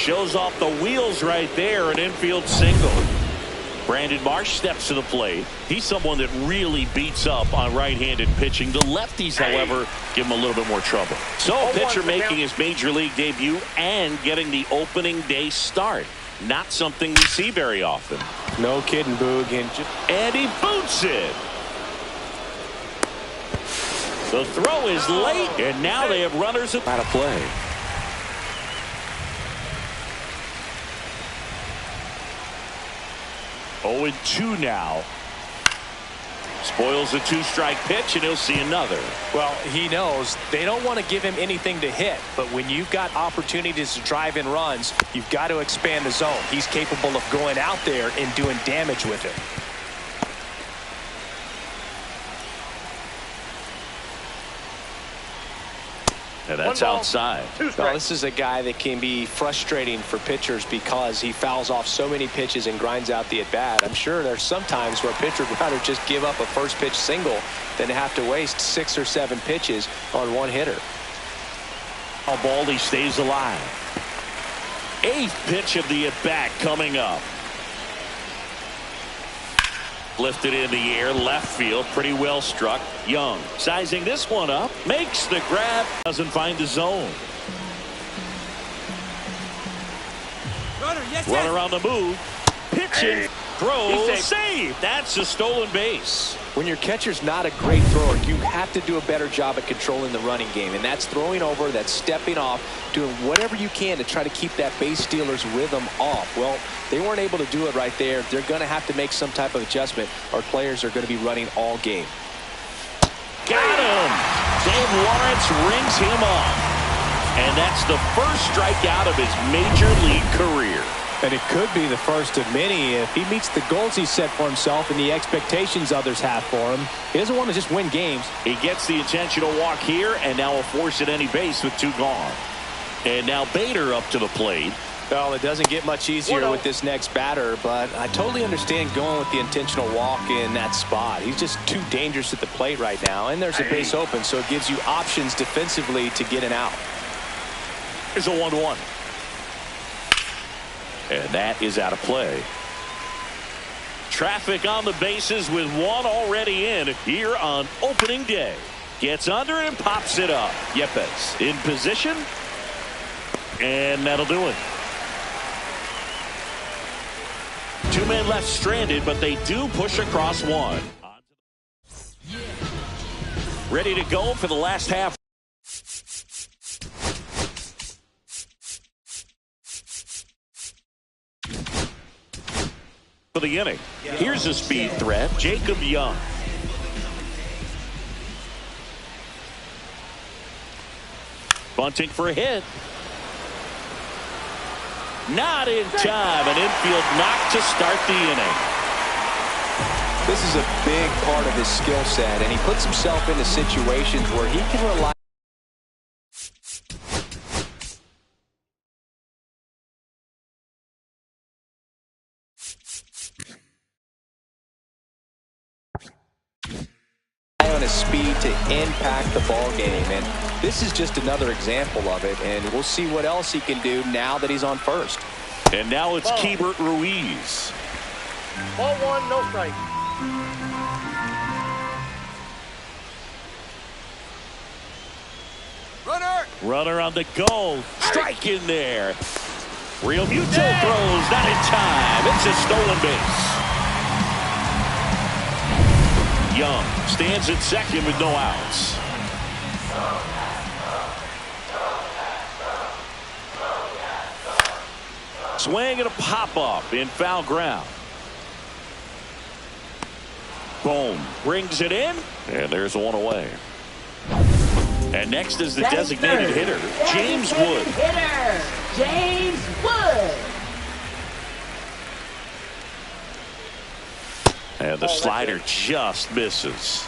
Shows off the wheels right there, an infield single. Brandon Marsh steps to the plate. He's someone that really beats up on right-handed pitching. The lefties, however, give him a little bit more trouble. So a pitcher making his major league debut and getting the opening day start. Not something we see very often. No kidding, Boog. And he boots it. The throw is late, and now they have runners out of play. Oh, and 2 now. Spoils a 2-strike pitch, and he'll see another. Well, he knows they don't want to give him anything to hit, but when you've got opportunities to drive in runs, you've got to expand the zone. He's capable of going out there and doing damage with it. And that's outside. Well, this is a guy that can be frustrating for pitchers because he fouls off so many pitches and grinds out the at-bat. I'm sure there's some times where a pitcher would rather just give up a first pitch single than to have to waste 6 or 7 pitches on one hitter. Baldy stays alive. 8th pitch of the at-bat coming up. Lifted in the air, left field, pretty well struck. Young sizing this one up, makes the grab, doesn't find the zone. Runner on the move, pitching, throw, save. That's a stolen base. When your catcher's not a great thrower, you have to do a better job at controlling the running game, and that's throwing over, that's stepping off, doing whatever you can to try to keep that base stealer's rhythm off. Well, they weren't able to do it right there. They're going to have to make some type of adjustment, or players are going to be running all game. Got him. Dave Lawrence rings him up, and that's the first strikeout of his major league career. And it could be the first of many if he meets the goals he set for himself and the expectations others have for him. He doesn't want to just win games. He gets the intentional walk here, and now a force at any base with 2 gone. And now Bader up to the plate. Well, it doesn't get much easier with this next batter, but I totally understand going with the intentional walk in that spot. He's just too dangerous at the plate right now, and there's a base open, so it gives you options defensively to get an out. Here's a 1-1. And that is out of play. Traffic on the bases with 1 already in here on opening day. Gets under it and pops it up. Yepes in position. And that'll do it. 2 men left stranded, but they do push across 1. Ready to go for the last half. For the inning. Here's a speed threat, Jacob Young. Bunting for a hit. Not in time. An infield knock to start the inning. This is a big part of his skill set, and he puts himself into situations where he can rely on his speed to impact the ball game, and this is just another example of it, and we'll see what else he can do now that he's on first. And now it's Keibert Ruiz. Ball 1, no strike. Runner on the goal. Strike in there. Real Muto throws, not in time. It's a stolen base. Young stands at second with no outs. Swing and a pop-up in foul ground. Boom. Brings it in, and there's 1 away. And next is the designated hitter, James Wood. James Wood. And the slider just misses.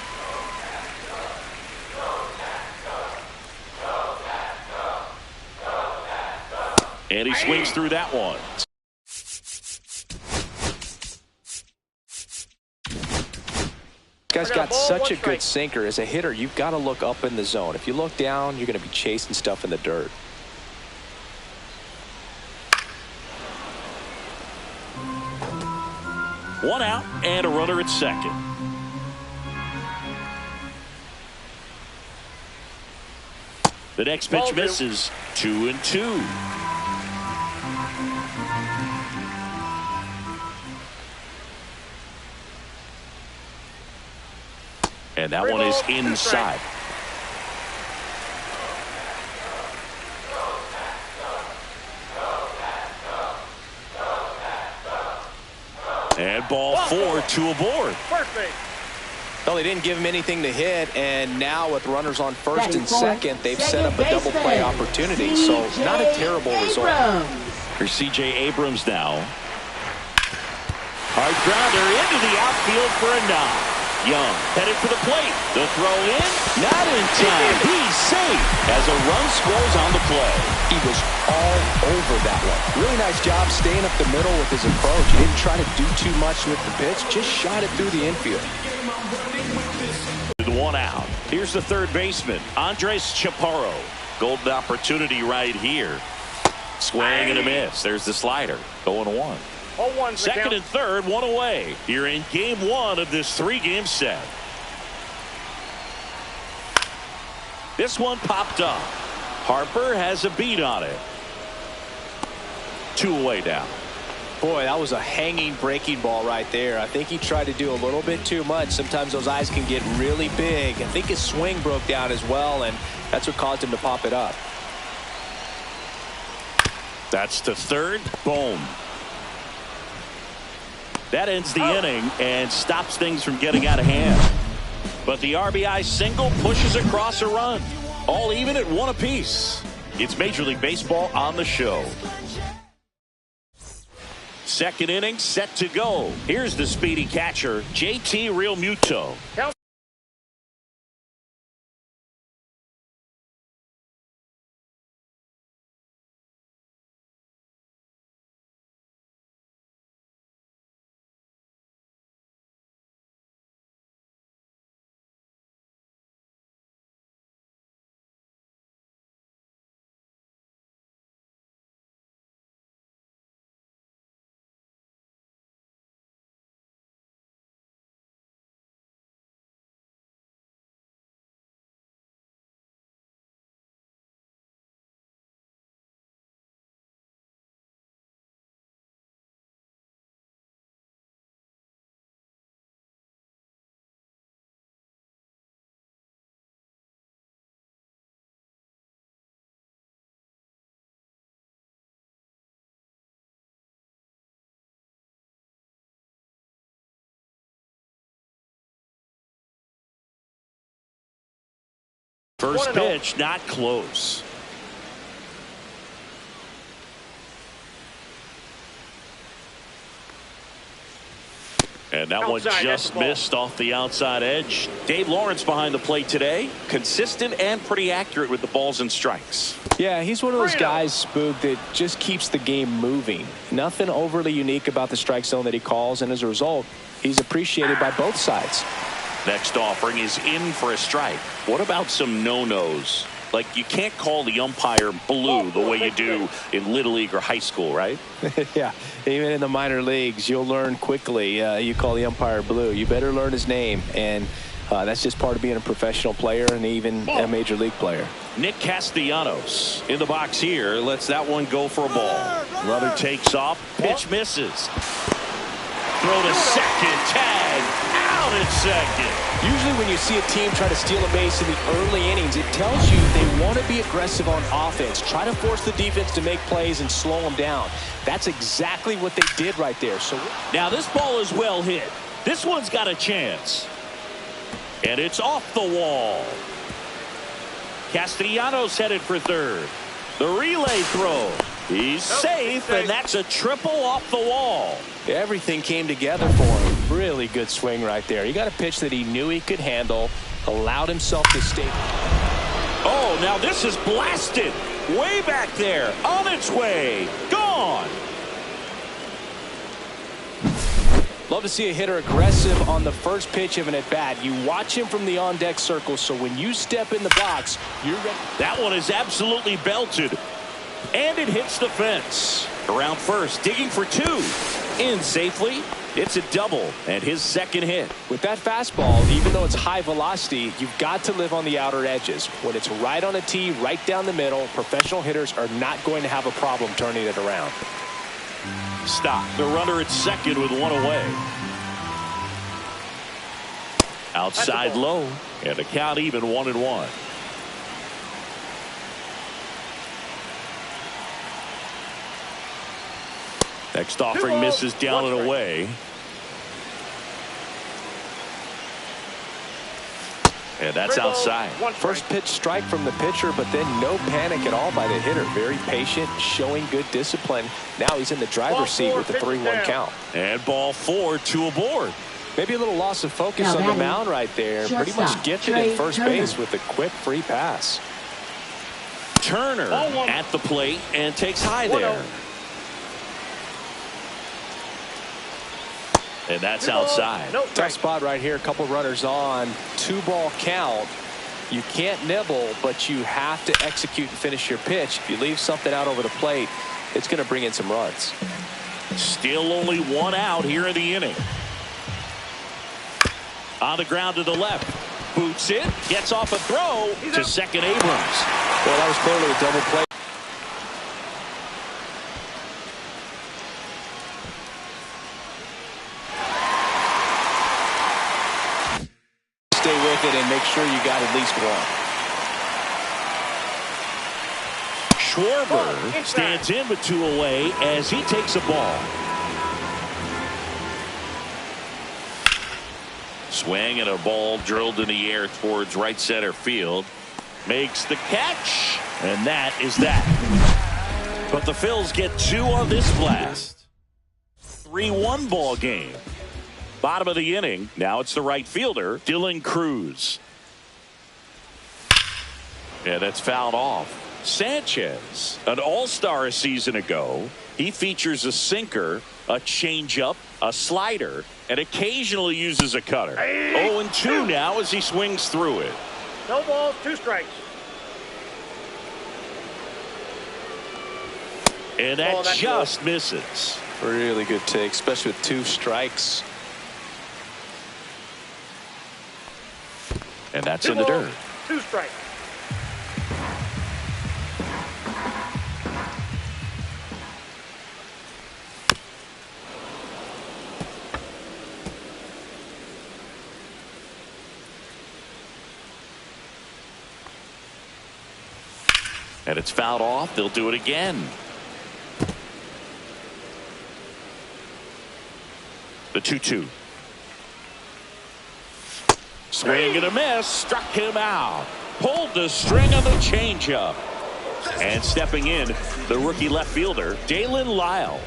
And he swings through that one. Guy's got such a good sinker. As a hitter, you've got to look up in the zone. If you look down, you're going to be chasing stuff in the dirt. One out and a runner at second. The next pitch misses. 2-2. And that one is inside. And ball 4, 2 aboard. Well, they didn't give him anything to hit, and now with runners on first and second, they've set up a double play opportunity. So not a terrible result. For C.J. Abrams now. Hard grounder into the outfield for a knock. Young headed for the plate. The throw in, not in time. He's safe as a run scores on the play. He was all over that one. Really nice job staying up the middle with his approach. He didn't try to do too much with the pitch, just shot it through the infield. The one out. Here's the third baseman, Andres Chaparro. Golden opportunity right here. Swing and a miss. There's the slider. 0-1. Second and third, one away. You're in game 1 of this 3-game set. This one popped up. Harper has a beat on it. 2 away now. Boy, that was a hanging breaking ball right there. I think he tried to do a little bit too much. Sometimes those eyes can get really big. I think his swing broke down as well, and that's what caused him to pop it up. That's to third. Boom. That ends the inning and stops things from getting out of hand. But the RBI single pushes across a run. All even at 1 apiece. It's Major League Baseball on the show. Second inning set to go. Here's the speedy catcher, JT Realmuto. First pitch, not close. And that one just missed off the outside edge. Dave Lawrence behind the plate today. Consistent and pretty accurate with the balls and strikes. Yeah, he's one of those guys, Spook, that just keeps the game moving. Nothing overly unique about the strike zone that he calls, and as a result, he's appreciated by both sides. Next offering is in for a strike. What about some no-nos? Like, you can't call the umpire blue the way you do in Little League or high school, right? Yeah, even in the minor leagues, you'll learn quickly. You call the umpire blue. You better learn his name, and that's just part of being a professional player and even a major league player. Nick Castellanos in the box here. Lets that one go for a ball. Runner takes off. Pitch misses. Throw to second. Tag. Out at second. Usually when you see a team try to steal a base in the early innings, it tells you they want to be aggressive on offense. Try to force the defense to make plays and slow them down. That's exactly what they did right there. So now this ball is well hit. This one's got a chance. And it's off the wall. Castellanos headed for third. The relay throw. He's safe, and that's a triple off the wall. Everything came together for him. Really good swing right there. He got a pitch that he knew he could handle, allowed himself to stay. Oh, now this is blasted. Way back there. On its way. Gone. Love to see a hitter aggressive on the first pitch of an at-bat. You watch him from the on-deck circle, so when you step in the box, you're ready. That one is absolutely belted. And it hits the fence. Around first, digging for two. In safely. It's a double and his second hit. With that fastball, even though it's high velocity, you've got to live on the outer edges. When it's right on a tee, right down the middle, professional hitters are not going to have a problem turning it around. Stop. The runner at second with one away. Outside low, and the count even 1-1. Next offering misses down and away. And that's outside. First pitch strike from the pitcher, but then no panic at all by the hitter. Very patient, showing good discipline. Now he's in the driver's seat with the 3-1 count. And ball 4, 2 aboard. Maybe a little loss of focus on the mound right there. Pretty much gifted at first base with a quick free pass. Turner at the plate and takes high there. And that's outside. Tough spot right here. A couple runners on. 2-ball count. You can't nibble, but you have to execute and finish your pitch. If you leave something out over the plate, it's going to bring in some runs. Still only 1 out here in the inning. On the ground to the left. Boots it. Gets off a throw to second Abrams. Well, that was clearly a double play. Stay with it and make sure you got at least one. Schwarber stands in with 2 away as he takes a ball. Swing and a ball drilled in the air towards right center field. Makes the catch, and that is that. But the Phils get 2 on this blast. 3-1 ball game. Bottom of the inning. Now it's the right fielder, Dylan Cruz. And that's fouled off. Sanchez, an all-star a season ago. He features a sinker, a changeup, a slider, and occasionally uses a cutter. 0-2 now as he swings through it. No balls, 2 strikes. And that just misses. Really good take, especially with 2 strikes. And that's in the dirt. 2 strikes. And it's fouled off. They'll do it again. The 2-2. Swing and a miss. Struck him out. Pulled the string on the changeup. And stepping in, the rookie left fielder, Dalen Lyle.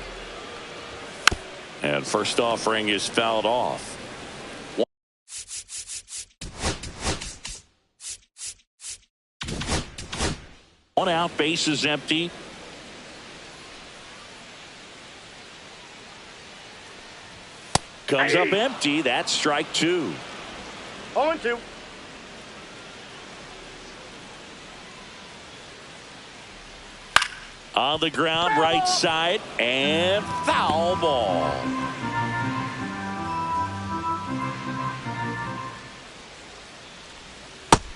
And first offering is fouled off. 1 out, base is empty. Comes up empty. That's strike 2. 0-2. On the ground, right side, and foul ball.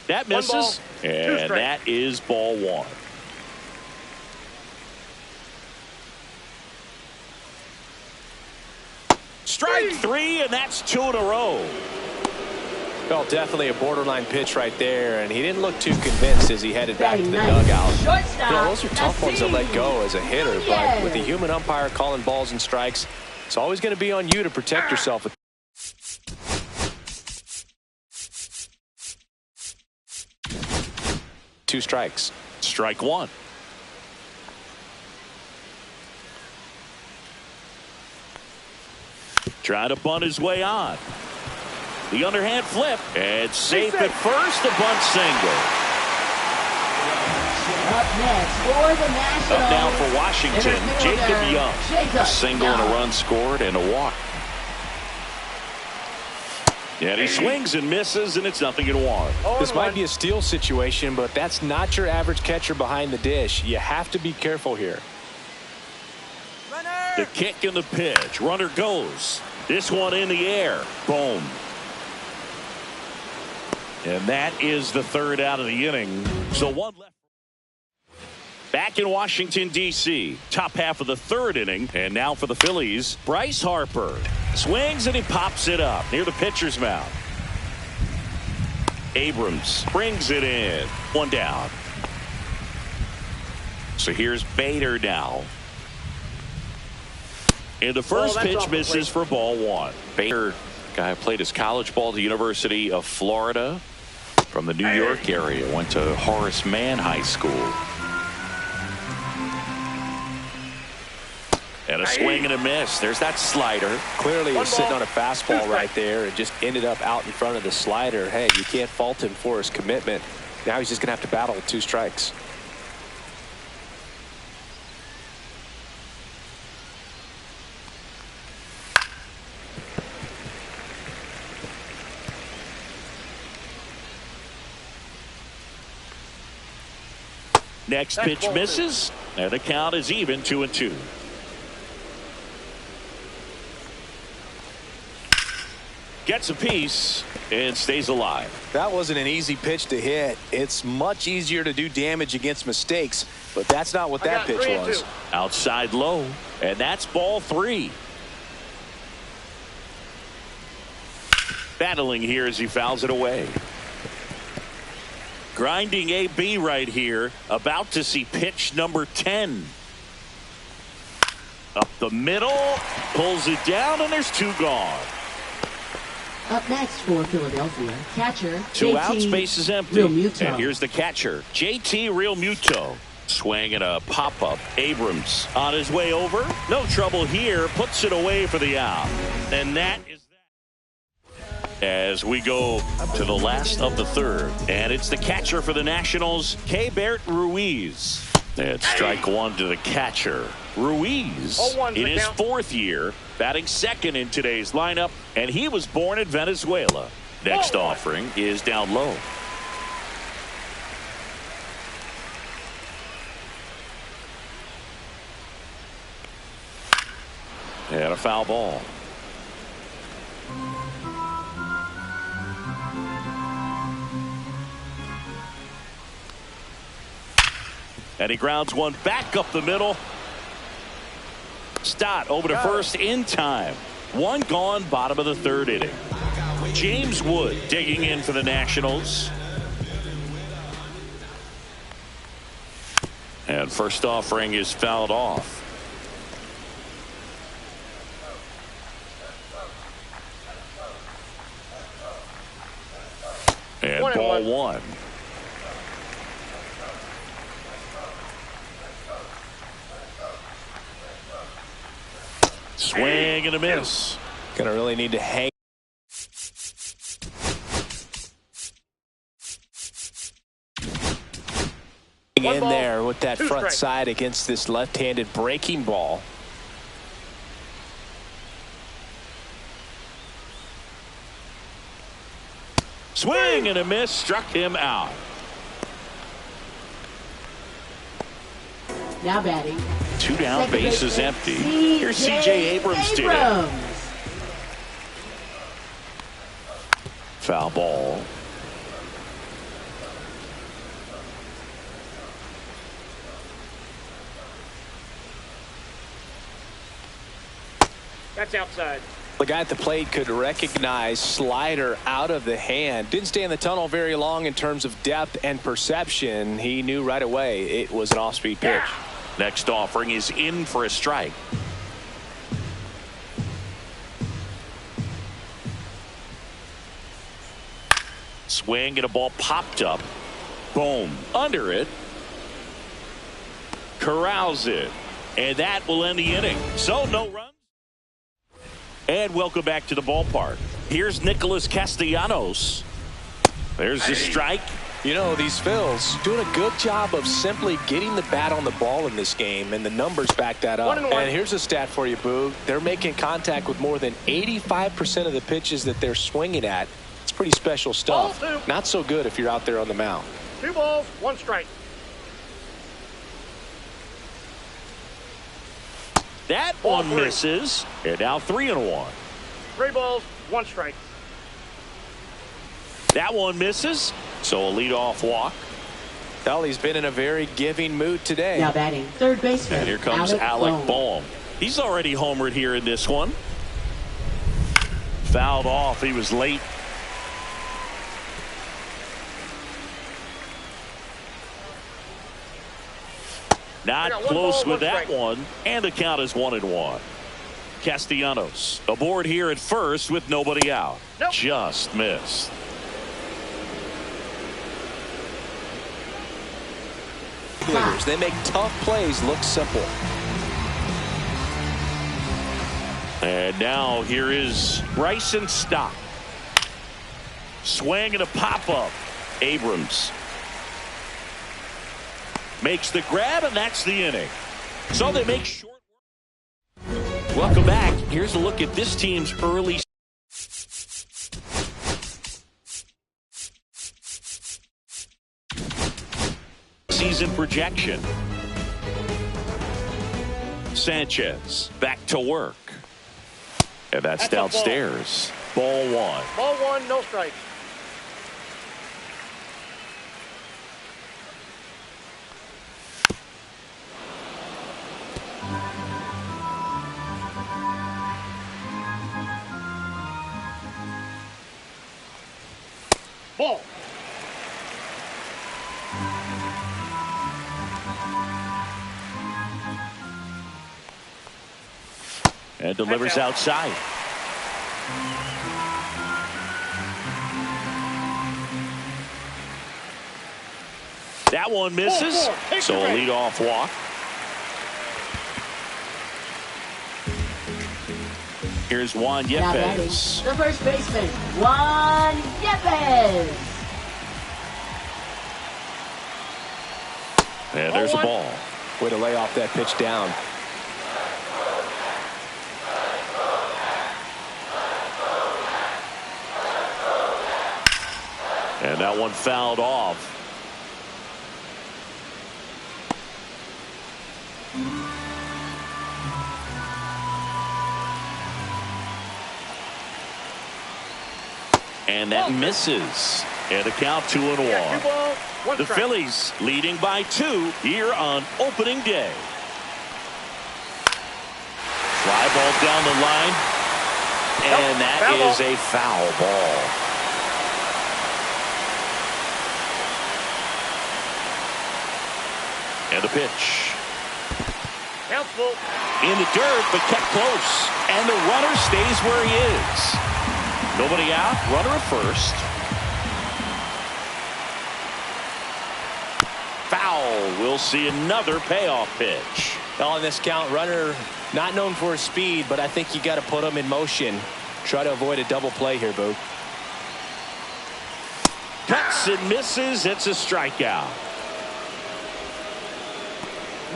That misses, and that is ball 1. Strike 3, and that's 2 in a row. Well, definitely a borderline pitch right there, and he didn't look too convinced as he headed back to the dugout. You know, those are tough ones to let go as a hitter, but with the human umpire calling balls and strikes, it's always going to be on you to protect yourself. 2 strikes. Strike 1. Trying to bunt his way on. The underhand flip. And safe at first. A bunt single. Up next for the Nationals. Up now for Washington, Jacob Young. A single and a run scored and a walk. And he swings and misses, and it's 0-1. This might be a steal situation, but that's not your average catcher behind the dish. You have to be careful here. The kick and the pitch. Runner goes. This one in the air. Boom. And that is the third out of the inning. So one left. Back in Washington, D.C. Top half of the third inning. And now for the Phillies, Bryce Harper. Swings and he pops it up near the pitcher's mound. Abrams brings it in. One down. So here's Bader now. And the first pitch misses for ball one. Bader, guy who played his college ball at the University of Florida from the New York area. Went to Horace Mann High School. And a swing and a miss. There's that slider. Clearly he's sitting on a fastball right there and just ended up out in front of the slider. Hey, you can't fault him for his commitment. Now he's just going to have to battle with 2 strikes. Next pitch misses, and the count is even 2-2. Gets a piece and stays alive. That wasn't an easy pitch to hit. It's much easier to do damage against mistakes, but that's not what that pitch was. Outside low, and that's ball 3. Battling here as he fouls it away. Grinding AB right here, about to see pitch number 10. Up the middle, pulls it down, and there's 2 gone. Up next for Philadelphia, catcher 2 outs, base is empty. Realmuto. And here's the catcher, JT Realmuto. Swing and a pop-up. Abrams on his way over. No trouble here, puts it away for the out. And that is as we go to the last of the third. And it's the catcher for the Nationals, Keibert Ruiz. And strike 1 to the catcher. Ruiz in his 4th year, batting second in today's lineup, and he was born in Venezuela. Next offering is down low. And a foul ball. And he grounds one back up the middle. Stott over to first in time. 1 gone, bottom of the 3rd inning. James Wood digging in for the Nationals. And first offering is fouled off. And ball 1. Swing and a miss. Gonna really need to hang in there with that front side against this left-handed breaking ball. Swing and a miss, struck him out. Now batting. 2 down, Second base is empty. Here's C.J. Abrams to it. Foul ball. That's outside. The guy at the plate could recognize slider out of the hand. Didn't stay in the tunnel very long in terms of depth and perception. He knew right away it was an off-speed pitch. Next offering is in for a strike. Swing and a ball popped up. Boom. Under it. Corrals it. And that will end the inning. So no runs. And welcome back to the ballpark. Here's Nicholas Castellanos. There's the strike. You know, these Phils doing a good job of simply getting the bat on the ball in this game, and the numbers back that up. And here's a stat for you, Boog. They're making contact with more than 85% of the pitches that they're swinging at. It's pretty special stuff. Not so good if you're out there on the mound. 2 balls, 1 strike. That Ball one three. misses. And now 3-1. 3 balls, 1 strike. That one misses. So a leadoff walk. Well, he's been in a very giving mood today. Now batting third baseman. And here comes Alec Bohm. He's already homered here in this one. Fouled off. He was late. Not close with that one. And the count is 1-1. Castellanos aboard here at first with nobody out. Nope. Just missed. They make tough plays look simple. And now here is Bryson Stott. Swing and a pop-up. Abrams makes the grab, and that's the inning. So they make short work. Welcome back. Here's a look at this team's early season projection. Sanchez back to work. And that's That's a ball. downstairs. Ball 1. Ball 1, no strikes. Ball. And delivers outside. That one misses. So a leadoff walk. Here's Juan Now batting Yepes. the first baseman. Juan Yepes. And there's a ball. Way to lay off that pitch down. And that one fouled off. And that misses. And a count 2-1. 2 balls, 1 The strike. Phillies leading by 2 here on opening day. Fly ball down the line. And that foul is ball. a foul ball. And the pitch. Count's full. In the dirt, but kept close. And the runner stays where he is. Nobody out. Runner at first. Foul. We'll see another payoff pitch. Well, in this count, runner not known for his speed, but I think you got to put him in motion. Try to avoid a double play here, Boog. Cuts and misses. It's a strikeout.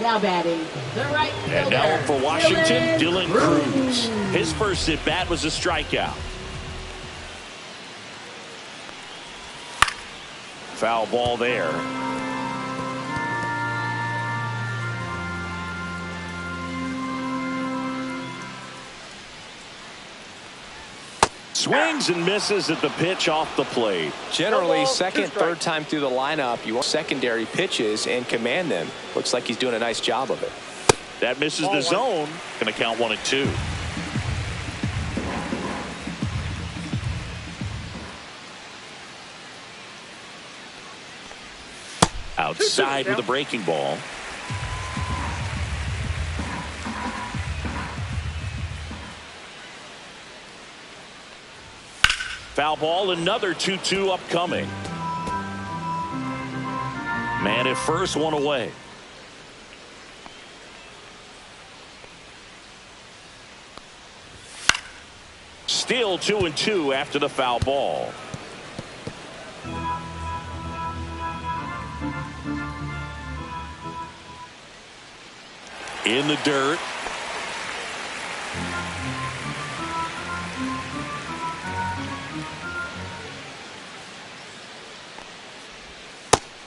Now batting the right fielder. And now for Washington, Dylan Cruz. Cruz. His first at bat was a strikeout. Foul ball there. Swings and misses at the pitch off the plate. Generally, Ball, second, 2 strikes. third time through the lineup, you want secondary pitches and command them. Looks like he's doing a nice job of it. That misses Ball the 1. zone. Going to count 1 and 2. Outside with a breaking ball. Foul ball, another 2-2 upcoming. Man at first, 1 away. Still 2-2 after the foul ball. In the dirt.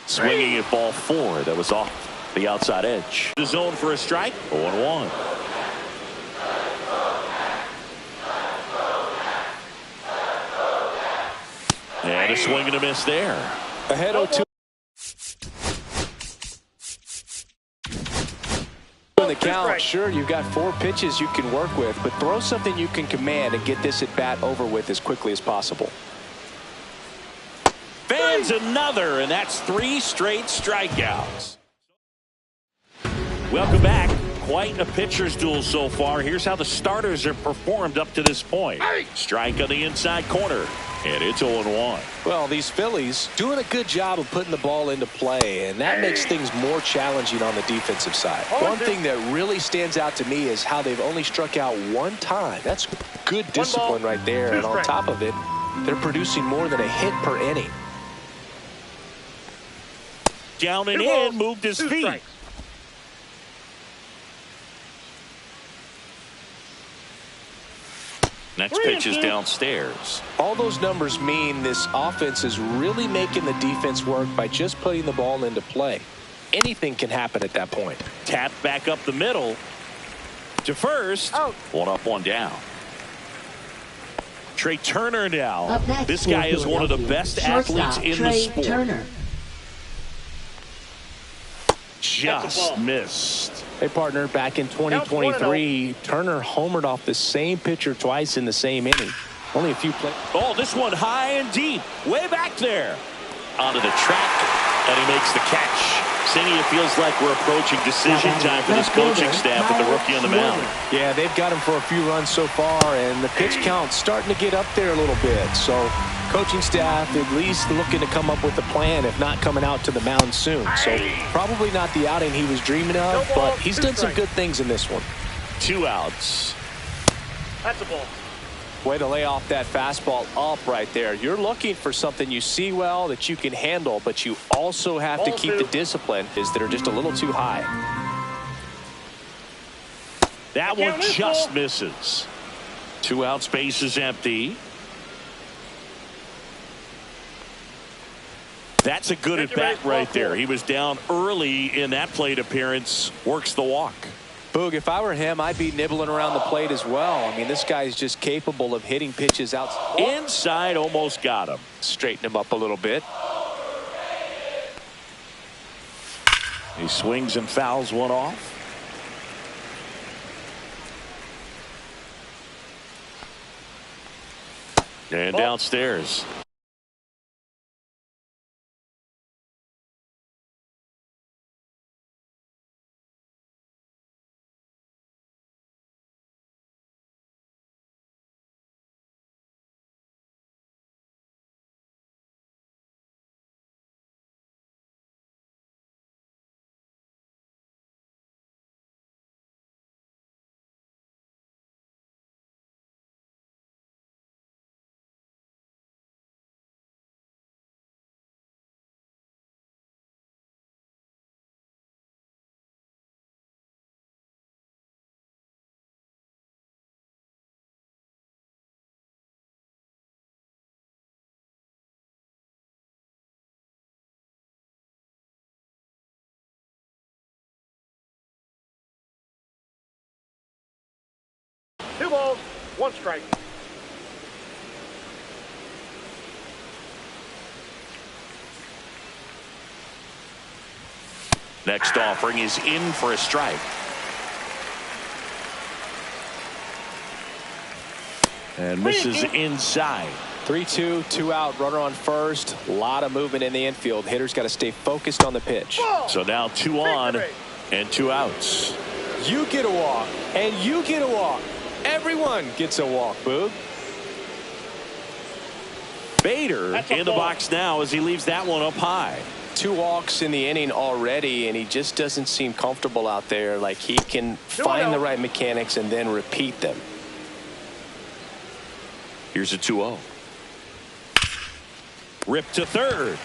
Swinging at ball 4. That was off the outside edge. The zone for a strike. 0-1. And a swing and a miss there. Ahead 0-2 in the count. Sure, you've got 4 pitches you can work with, but throw something you can command and get this at bat over with as quickly as possible. Fans another, and that's 3 straight strikeouts. Welcome back. Quite a pitcher's duel so far. Here's how the starters are performed up to this point. Strike on the inside corner, and it's 0-1. Well, these Phillies doing a good job of putting the ball into play, and that makes things more challenging on the defensive side. One thing that really stands out to me is how they've only struck out 1 time. That's good discipline right there, and on top of it, they're producing more than a hit per inning. Down and in, moved his feet. Next pitch is downstairs. All those numbers mean this offense is really making the defense work by just putting the ball into play. Anything can happen at that point. Tap back up the middle to first. Out. 1 up, 1 down. Trey Turner now. Up next, This guy is one of the best athletes in the sport. Turner. Just missed. Hey, partner, back in 2023, Turner homered off the same pitcher twice in the same inning. Only a few plays. Oh, this one high and deep. Way back there. Onto the track, and he makes the catch. Cindy, it feels like we're approaching decision time for this coaching staff with the rookie on the mound. Yeah, they've got him for a few runs so far, and the pitch count's starting to get up there a little bit. So coaching staff at least looking to come up with a plan, if not coming out to the mound soon. So probably not the outing he was dreaming of, but he's done some good things in this one. 2 outs. That's a ball. Way to lay off that fastball up right there. You're looking for something you see well that you can handle, but you also have to keep the discipline that are just a little too high. That one just misses. 2 outs, base is empty. That's a good at bat right there. He was down early in that plate appearance. Works the walk. Boog, if I were him, I'd be nibbling around the plate as well. I mean, this guy's just capable of hitting pitches out. Inside, almost got him. Straighten him up a little bit. He swings and fouls one off. And downstairs. Two balls, 1 strike. Next offering is in for a strike. And misses inside. 3-2, 2 out, runner on first. A lot of movement in the infield. Hitter's got to stay focused on the pitch. So now 2 on and 2 outs. You get a walk, and you get a walk. Everyone gets a walk, Boog. Bader in the box now as he leaves that one up high. 2 walks in the inning already, and he just doesn't seem comfortable out there. Like he can find the right mechanics and then repeat them. Here's a 2-0. Rip to third.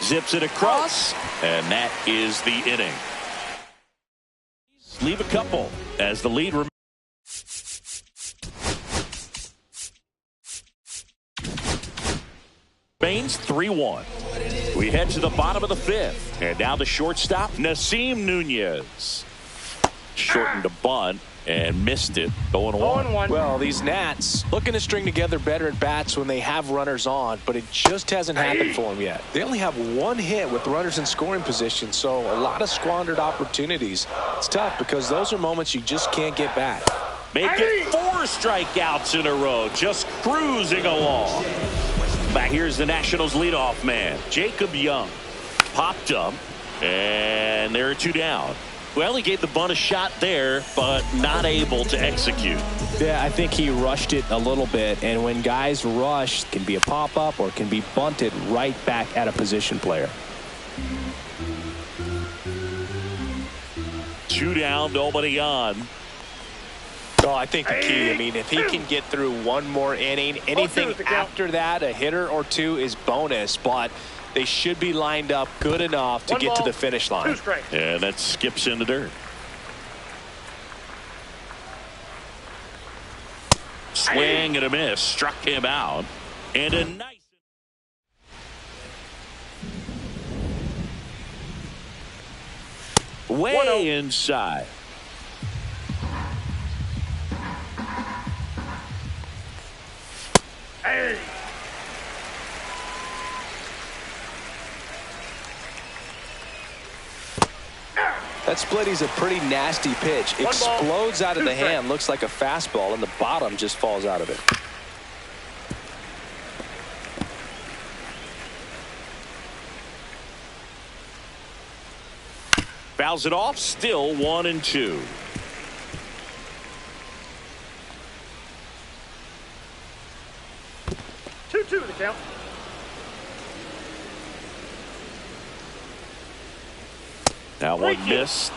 Zips it across, and that is the inning. Leave a couple as the lead remains. Remains 3-1. We head to the bottom of the 5th, and now the shortstop, Nasim Nunez. Shortened to bunt. And missed it. 0-1. Well, these Nats looking to string together better at bats when they have runners on, but it just hasn't happened for them yet. They only have one hit with runners in scoring position, so a lot of squandered opportunities. It's tough because those are moments you just can't get back. Make it 4 strikeouts in a row, just cruising along. Back here's the Nationals leadoff man, Jacob Young. Popped up, and there are 2 down. Well, he gave the bunt a shot there, but not able to execute. Yeah, I think he rushed it a little bit, and when guys rush, it can be a pop-up or it can be bunted right back at a position player. 2 down, nobody on. Oh, I think the key, I mean, if he can get through one more inning, anything after that, a hitter or 2 is bonus, but they should be lined up good enough to get to the finish line. And that skips in the dirt. Swing and a miss. Struck him out. And a nice. Way inside. Hey. That splitty's a pretty nasty pitch. Explodes out of the hand, looks like a fastball, and the bottom just falls out of it. Fouls it off, still 1-2. Two the count. Now one missed.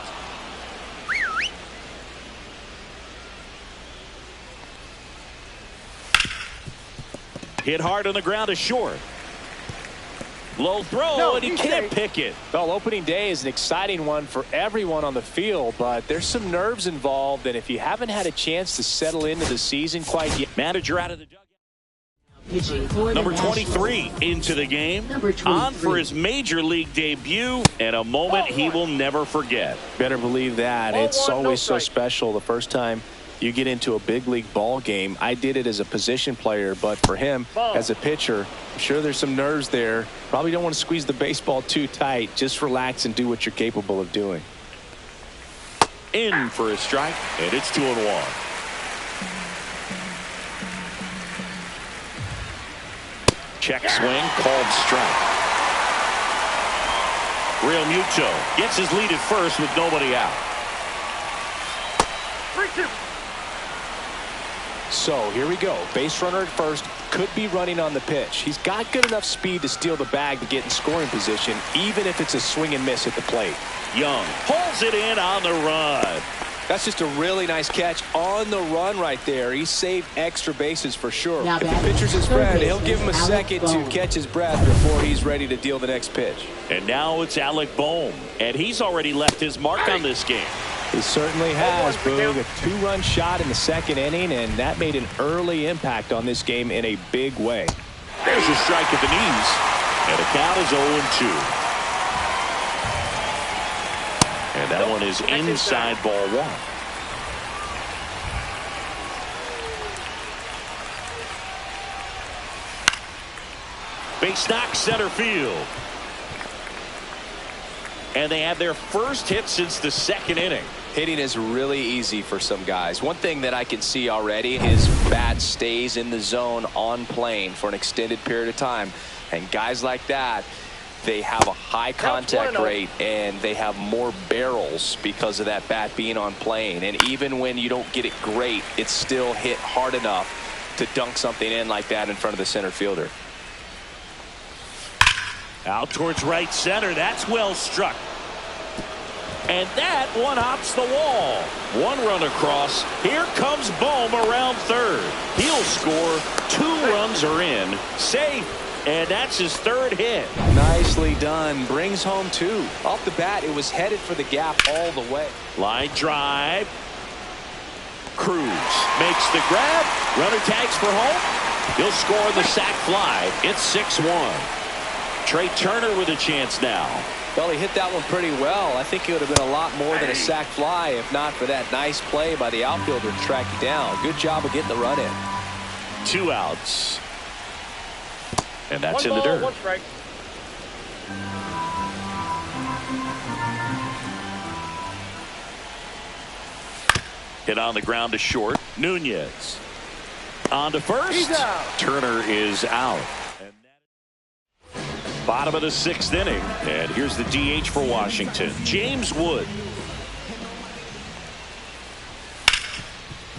Hit hard on the ground is short. Low throw, and he can't pick it. Well, opening day is an exciting one for everyone on the field, but there's some nerves involved, and if you haven't had a chance to settle into the season quite yet. Manager out of the dugout. Number 23 into the game, on for his major league debut, and a moment he will never forget. Better believe that. It's always so special the first time you get into a big league ball game. I did it as a position player, but for him as a pitcher, I'm sure there's some nerves there. Probably don't want to squeeze the baseball too tight. Just relax and do what you're capable of doing. In for a strike, and it's 2-1. Check swing, called strike. Real Muto gets his lead at first with nobody out. 3-2. So here we go. Base runner at first, could be running on the pitch. He's got good enough speed to steal the bag to get in scoring position, even if it's a swing and miss at the plate. Young pulls it in on the run. That's just a really nice catch on the run right there. He saved extra bases for sure. Now if the pitcher's his friend, he'll give him a second to catch his breath before he's ready to deal the next pitch. And now it's Alec Bohm, and he's already left his mark on this game. He certainly has, Boog. A 2-run shot in the second inning, and that made an early impact on this game in a big way. There's a strike at the knees, and the count is 0-2. And that one is inside ball 1. Base knock center field. And they have their first hit since the second inning. Hitting is really easy for some guys. One thing that I can see already, his bat stays in the zone on plane for an extended period of time. And guys like that, they have a high contact rate and they have more barrels because of that bat being on plane. And even when you don't get it great, it's still hit hard enough to dunk something in like that in front of the center fielder. Out towards right center. That's well struck. And that one hops the wall. 1 run across. Here comes Bohm around third. He'll score. 2 runs are in. Safe. And that's his 3rd hit. Nicely done. Brings home 2. Off the bat, it was headed for the gap all the way. Line drive. Cruz makes the grab. Runner tags for home. He'll score the sac fly. It's 6-1. Trey Turner with a chance now. Well, he hit that one pretty well. I think it would have been a lot more than a sac fly if not for that nice play by the outfielder to track you down. Good job of getting the run in. 2 outs. And that's One in the ball, dirt. 1 strike. Hit on the ground to short. Nunez on to first. He's out. Turner is out. Bottom of the 6th inning. And here's the DH for Washington, James Wood.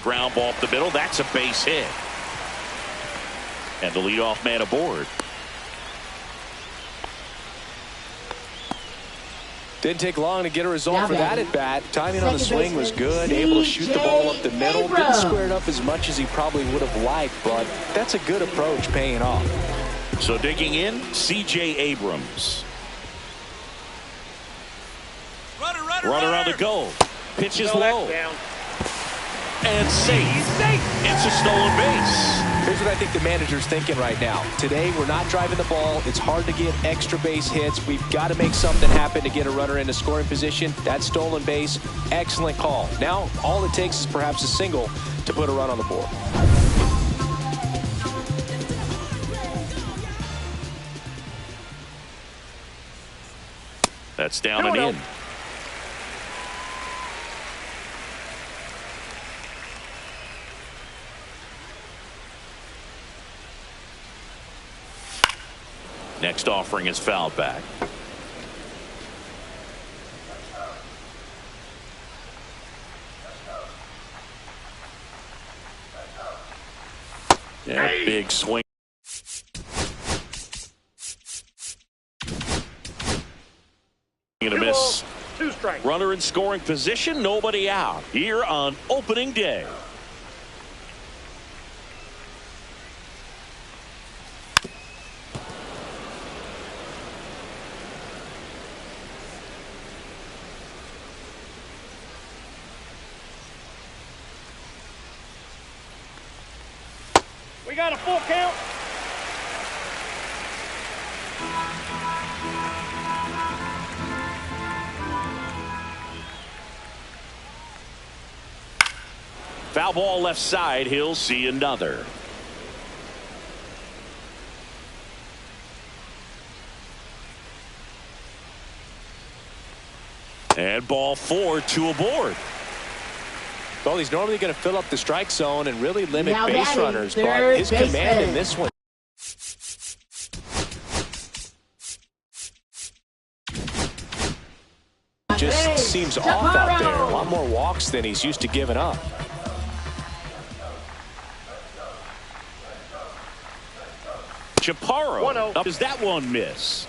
Ground ball up the middle. That's a base hit. And the leadoff man aboard. Didn't take long to get a result Now for that batting. at bat. Timing on the Second swing was baseman, good. Able to shoot the ball up the middle. Didn't Abrams. square it up as much as he probably would have liked, but that's a good approach paying off. So digging in, C.J. Abrams. Runner on the go. Pitch is No, that's low. down. And safe. It's a stolen base. Here's what I think the manager's thinking right now. Today, we're not driving the ball. It's hard to get extra base hits. We've got to make something happen to get a runner into scoring position. That stolen base, excellent call. Now, all it takes is perhaps a single to put a run on the board. That's down and in. Next offering is fouled back. Yeah, big swing. Gonna 2 miss. balls, 2 strikes. Runner in scoring position, nobody out here on opening day. We got a full count. Foul ball left side. He'll see another. And ball 4, 2 aboard. Well, he's normally going to fill up the strike zone and really limit Now base batting, runners, but third his command baseman. in this one. Just seems off out there. A lot more walks than he's used to giving up. Chaparro. 1-0. Does that one miss?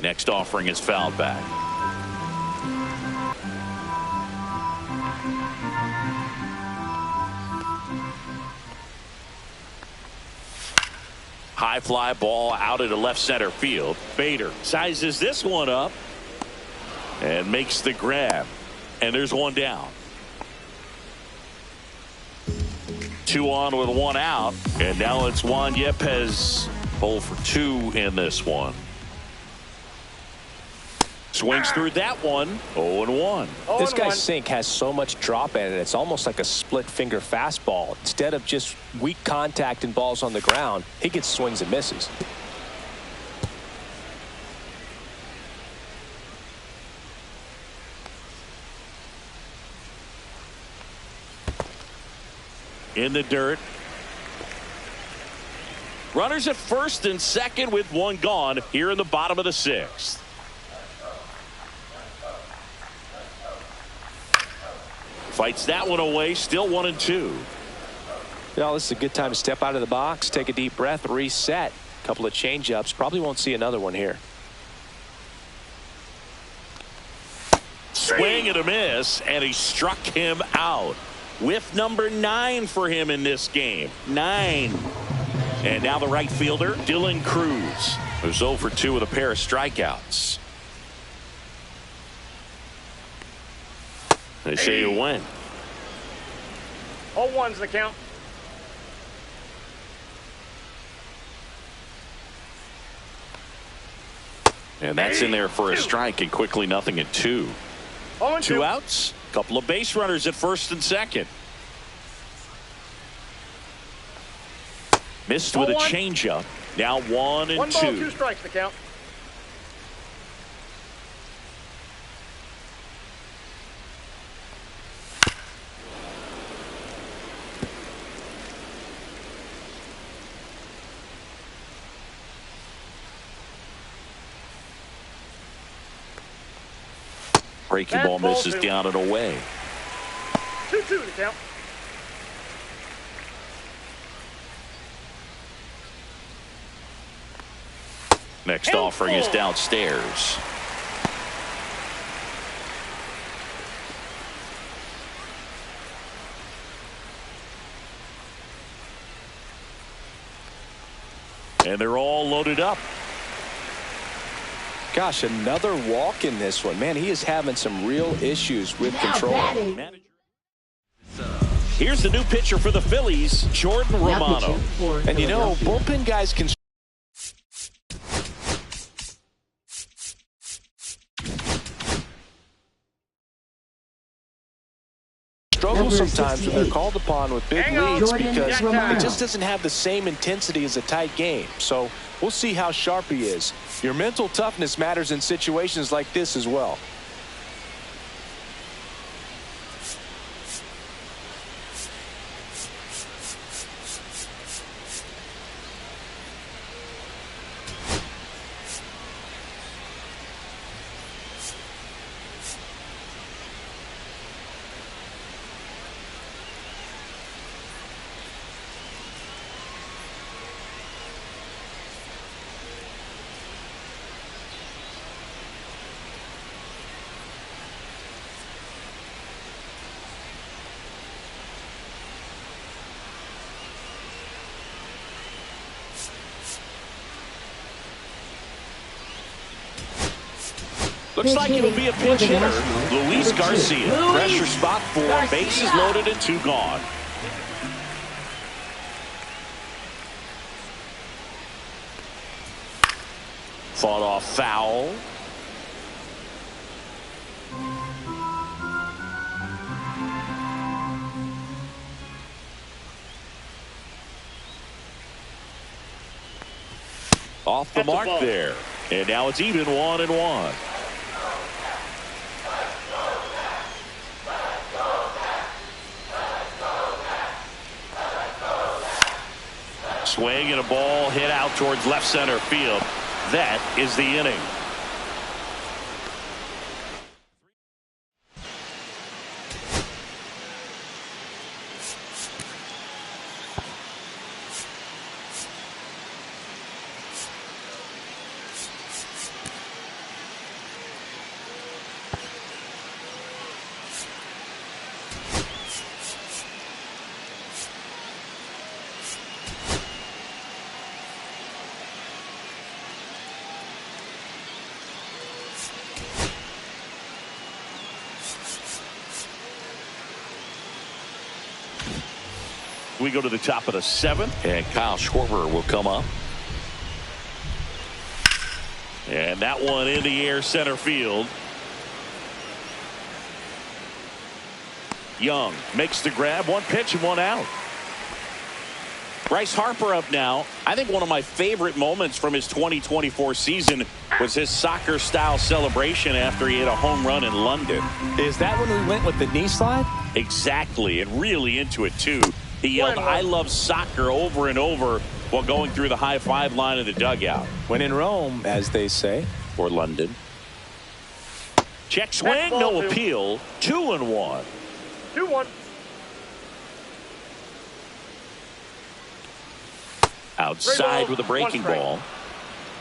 Next offering is fouled back. High fly ball out into left center field. Bader sizes this one up and makes the grab. And there's one down. 2 on with 1 out. And now it's Juan Yepez. 0 for 2 in this one. Swings through that one. 0-1. This guy's sink has so much drop in it. It's almost like a split finger fastball. Instead of just weak contact and balls on the ground, he gets swings and misses. In the dirt. Runners at first and second with 1 gone here in the bottom of the 6th. Fights that one away. Still 1-2. You know, this is a good time to step out of the box, take a deep breath, reset. A couple of change-ups. Probably won't see another one here. Swing and a miss, and he struck him out. Whiff number 9 for him in this game. 9. And now the right fielder, Dylan Cruz, who's 0 for 2 with a pair of strikeouts. They say you win. 0-1's the count. And that's in there for a strike, and quickly 0-2. 2 outs. Couple of base runners at first and second. Missed with a changeup. Now 1-2. 1 ball, 2 strikes to count. Breaking ball misses down and away. 2-2 to count. Next offering is downstairs. And they're all loaded up. Gosh, another walk in this one. Man, he is having some real issues with control. Here's the new pitcher for the Phillies, Jordan Romano. And you know, bullpen guys can struggle sometimes when they're called upon with big leads because it just doesn't have the same intensity as a tight game. So we'll see how sharp he is. Your mental toughness matters in situations like this as well. Looks like it'll be a pinch hitter. Luis Garcia. Pressure spot 4. Bases loaded and 2 gone. Fought off foul. Off the mark there. And now it's even 1-1. Swing and a ball hit out towards left center field. That is the inning. We go to the top of the 7th, and Kyle Schwarber will come up. And that one in the air center field. Young makes the grab. 1 pitch and 1 out. Bryce Harper up now. I think one of my favorite moments from his 2024 season was his soccer-style celebration after he hit a home run in London. Is that when we went with the knee slide? Exactly, and really into it, too. He yelled, "I love soccer," over and over while going through the high-five line of the dugout. When in Rome, as they say. Or London. Check swing, no appeal. 2-1. 2-1. Outside with a breaking ball.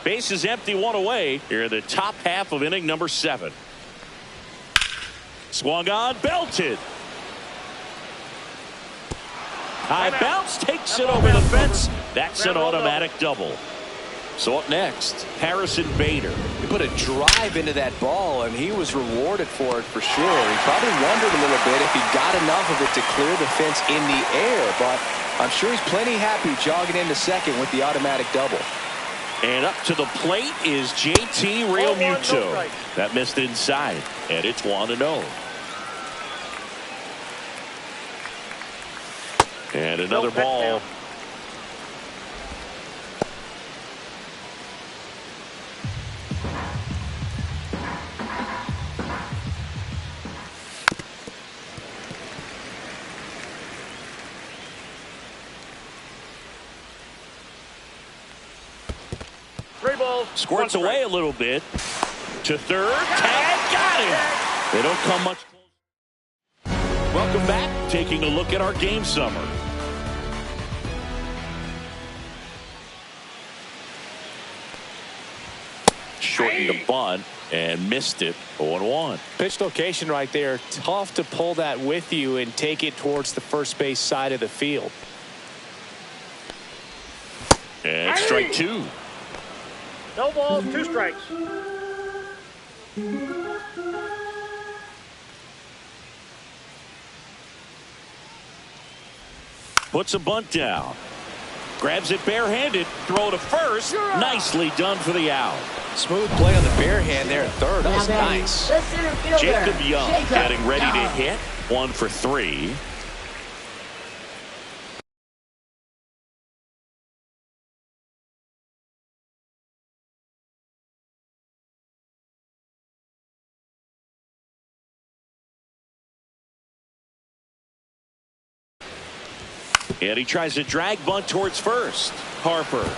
Base is empty, 1 away. Here in the top half of inning number 7. Swung on, belted. High bounce, takes it over the fence. That's an automatic double. So up next, Harrison Bader. He put a drive into that ball, and he was rewarded for it for sure. He probably wondered a little bit if he got enough of it to clear the fence in the air, but I'm sure he's plenty happy jogging into second with the automatic double. And up to the plate is JT Realmuto. strike. That missed inside, and it's 1-0. And another Nope, that's ball. down. Three balls. Squirts one away strike. a little bit. To third. Tag. Got him. They don't come much closer. Welcome back. Taking a look at our game summer. Shortened the bunt and missed it. 0-1. Pitch location right there. Tough to pull that with you and take it towards the first base side of the field. And strike two. No balls, two strikes. Puts a bunt down. Grabs it barehanded. Throw to first. Nicely done for the out. Smooth play on the bare hand there at third. That was Now batting, nice. the center fielder, Jacob Young getting ready to Young. hit. 1 for 3. And he tries to drag bunt towards first. Harper.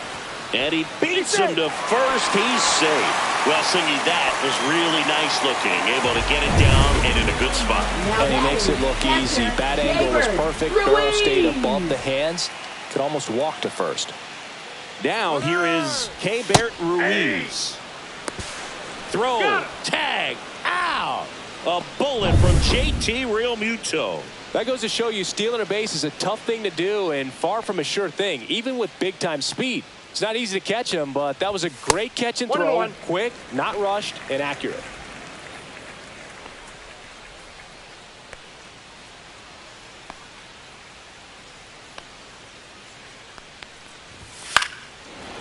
And he beats him to first. He's safe. Well, Singy, that was really nice looking. Able to get it down and in a good spot. Now And he makes it look batting, easy. catcher, Bat angle was David perfect. Ruiz. Barrel stayed above the hands. Could almost walk to first. Now here is Keibert Ruiz. Throw. Tag. Out. A bullet from JT Realmuto. That goes to show you stealing a base is a tough thing to do and far from a sure thing, even with big-time speed. It's not easy to catch him, but that was a great catch and throw. 1-1. Quick, not rushed, and accurate.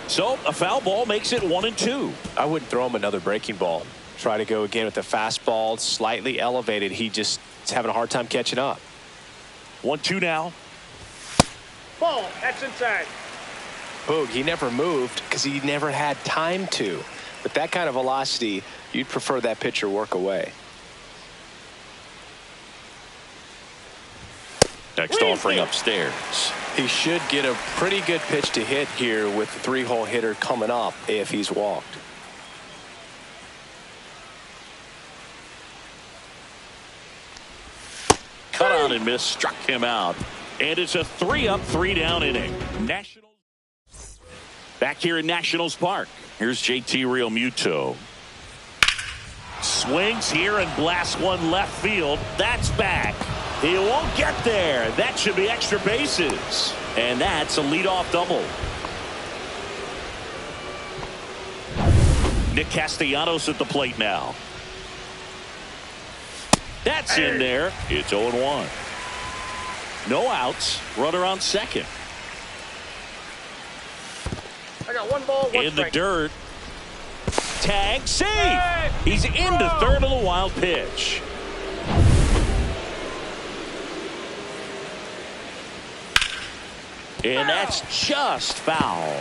So a foul ball makes it 1-2. I wouldn't throw him another breaking ball. Try to go again with the fastball, slightly elevated. He just is having a hard time catching up. 1-2 now. Ball. That's inside. Boog, he never moved because he never had time to. With that kind of velocity, you'd prefer that pitcher work away. Next offering upstairs. He should get a pretty good pitch to hit here with the three-hole hitter coming up if he's walked. Cut on and miss. Struck him out. And it's a 3-up, 3-down inning. Nationals. Back here in Nationals Park. Here's JT Realmuto. Swings here and blasts one left field. That's back. He won't get there. That should be extra bases. And that's a leadoff double. Nick Castellanos at the plate now. That's in there. It's 0-1. No outs. Runner on second. I got one ball, one In the strike. dirt. Tag. Save. He's into third on the wild pitch. And that's just foul.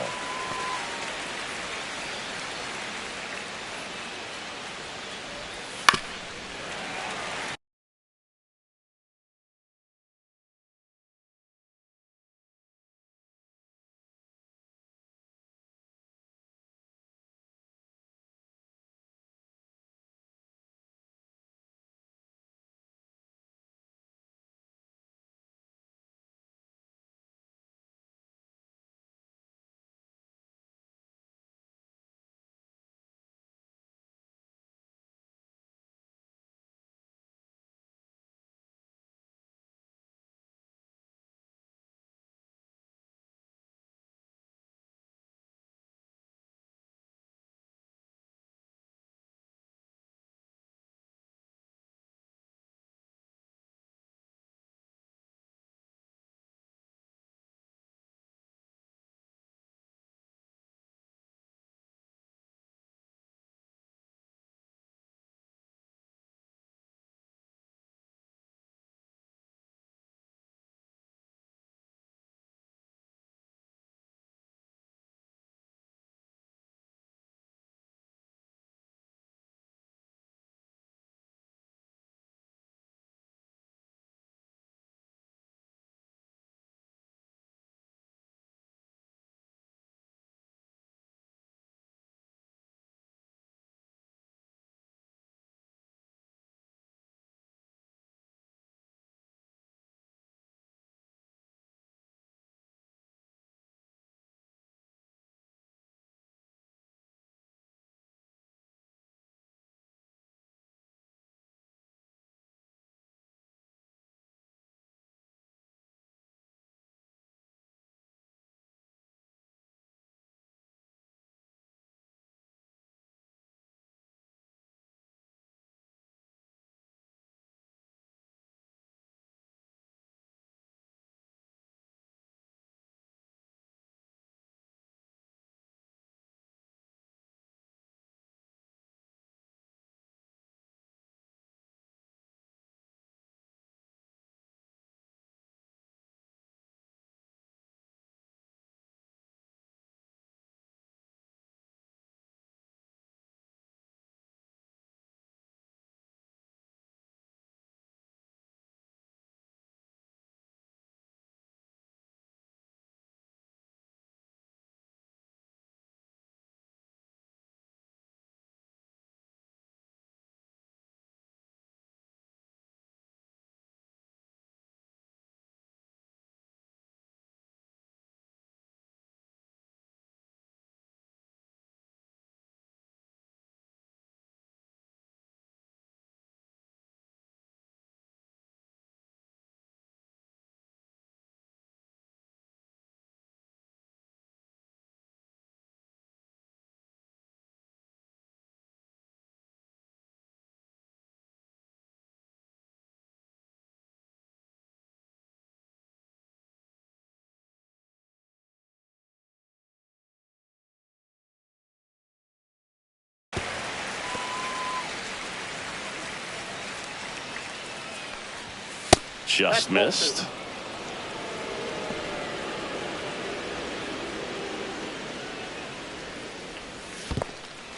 Just missed.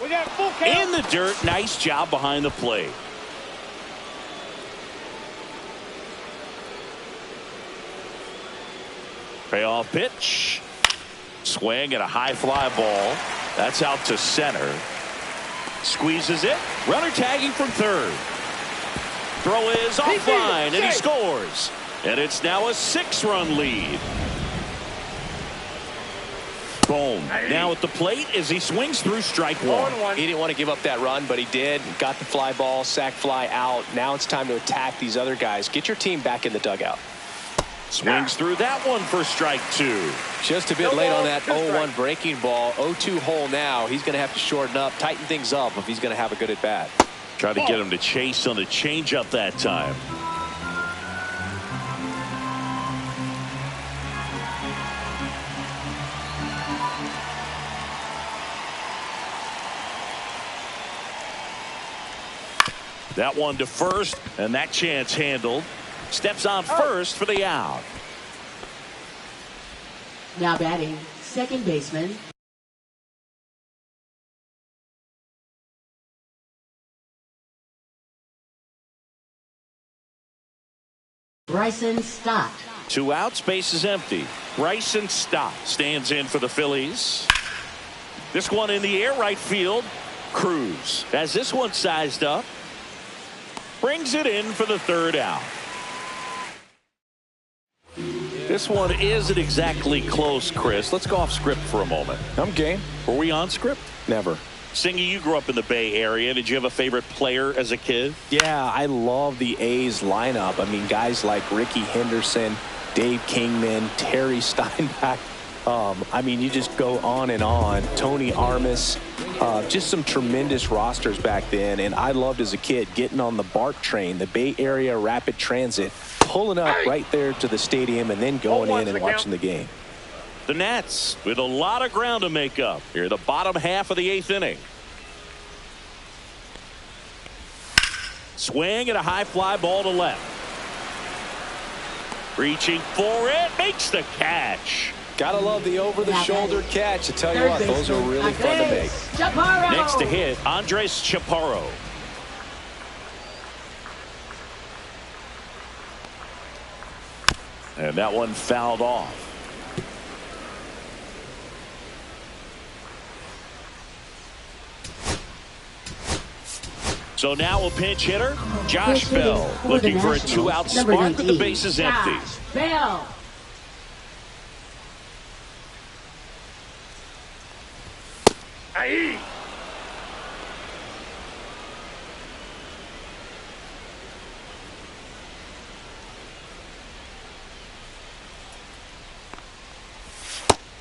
We got full count. In the dirt. Nice job behind the plate. Payoff pitch. Swing and a high fly ball. That's out to center. Squeezes it. Runner tagging from third. Throw is offline, and he scores. And it's now a 6-run lead. Boom. Now at the plate as he swings through strike one. He didn't want to give up that run, but he did. Got the fly ball, sac fly out. Now it's time to attack these other guys. Get your team back in the dugout. Swings through that one for strike 2. Just a bit late on that 0-1 breaking ball. 0-2 hole now. He's going to have to shorten up, tighten things up if he's going to have a good at bat. Try to get him to chase on the changeup that time. That one to first, and that chance handled. Steps on first for the out. Now batting, second baseman, Bryson Stott. 2 outs, base is empty. Bryson Stott stands in for the Phillies. This one in the air, right field. Cruz has this one sized up. Brings it in for the third out. This one isn't exactly close, Chris. Let's go off script for a moment. I'm game. Were we on script? Never. Singy, you grew up in the Bay Area. Did you have a favorite player as a kid? Yeah, I love the A's lineup. I mean, guys like Ricky Henderson, Dave Kingman, Terry Steinbach. I mean, you just go on and on. Tony Armas. Just some tremendous rosters back then. And I loved as a kid getting on the BART train, the Bay Area Rapid Transit, pulling up right there to the stadium and then going in and watching the game. The Nats with a lot of ground to make up here, the bottom half of the 8th inning. Swing and a high fly ball to left. Reaching for it, makes the catch. Gotta love the over-the-shoulder catch. I tell you what, those are really fun to make. Chaparro. Next to hit, Andres Chaparro. And that one fouled off. So now a pinch hitter, Josh Bell, looking for a 2-out spark with the bases empty. Bell. Aye.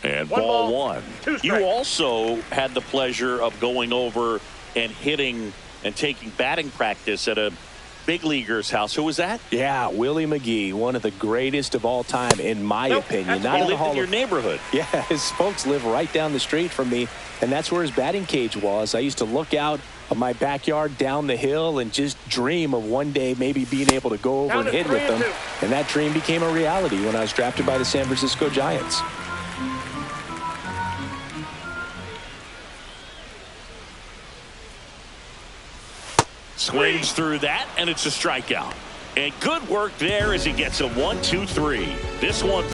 And One ball ball, one. 2 strikes. You also had the pleasure of going over and hitting and taking batting practice at a big leaguer's house. Who was that? Yeah, Willie McGee, one of the greatest of all time, in my opinion. He lived in your neighborhood. Yeah, his folks live right down the street from me, and that's where his batting cage was. I used to look out of my backyard down the hill and just dream of one day maybe being able to go over and hit with them. And that dream became a reality when I was drafted by the San Francisco Giants. Swings through that, and it's a strikeout. And good work there as he gets a 1-2-3. This one